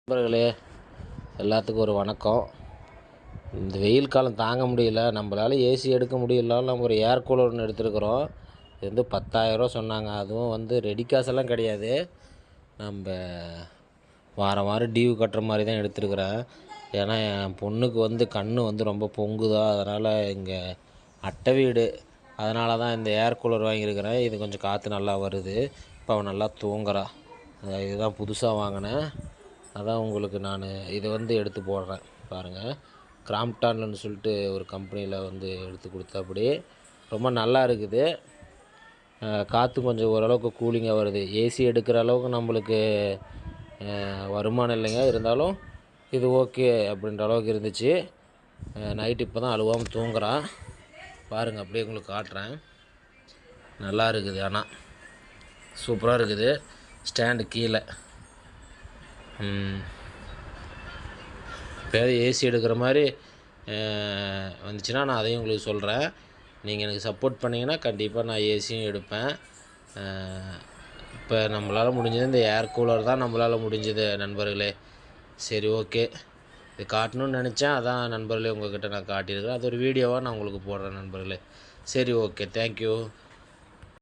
நண்பர்களே எல்லாத்துக்கும் ஒரு வணக்கம். இந்த வெயில் காலம் தாங்க முடியல, நம்மளால் ஏசி எடுக்க முடியலனாலும் நம்ம ஒரு ஏர் கூலர் ஒன்று எடுத்துருக்குறோம். இது வந்து 10,000 சொன்னாங்க. அதுவும் வந்து ரெடி காசெல்லாம் கிடையாது. நம்ம வாரம் வாரம் டியூ கட்டுற மாதிரி தான் எடுத்துருக்குறேன். ஏன்னா என் பொண்ணுக்கு வந்து கண் வந்து ரொம்ப பொங்குதா, அதனால் இங்கே அட்டை வீடு, அதனால தான் இந்த ஏர் கூலர் வாங்கியிருக்கிறேன். இது கொஞ்சம் காற்று நல்லா வருது. இப்போ அவன் நல்லா தூங்குறா. இதுதான் புதுசாக வாங்கினேன். அதான் உங்களுக்கு நான் இதை வந்து எடுத்து போடுறேன் பாருங்கள். கிராம்ப்டான்னு சொல்லிட்டு ஒரு கம்பெனியில் வந்து எடுத்து கொடுத்தாப்படி ரொம்ப நல்லா இருக்குது. காற்று கொஞ்சம் ஓரளவுக்கு கூலிங்காக வருது. ஏசி எடுக்கிற அளவுக்கு நம்மளுக்கு வருமானம் இல்லைங்க, இருந்தாலும் இது ஓகே அப்படின்ற அளவுக்கு இருந்துச்சு. நைட்டு இப்போ தான் அழுவாமல் தூங்குறான் பாருங்கள். அப்படியே உங்களுக்கு காட்டுறேன். நல்லா இருக்குது, ஆனால் சூப்பராக இருக்குது. ஸ்டாண்டு கீழே இப்போ ஏசி எடுக்கிற மாதிரி வந்துச்சுன்னா நான் அதையும் உங்களுக்கு சொல்கிறேன். நீங்கள் எனக்கு சப்போர்ட் பண்ணிங்கன்னா கண்டிப்பாக நான் ஏசியும் எடுப்பேன். இப்போ நம்மளால் முடிஞ்சது இந்த ஏர் கூலர் தான் நம்மளால் முடிஞ்சது நண்பர்களே. சரி, ஓகே, இது காட்டணும்னு நினச்சேன், அதான் நண்பர்களே உங்கள்கிட்ட நான் காட்டியிருக்கிறேன். அது ஒரு வீடியோவாக நான் உங்களுக்கு போடுறேன் நண்பர்களே. சரி, ஓகே, தேங்க்யூ.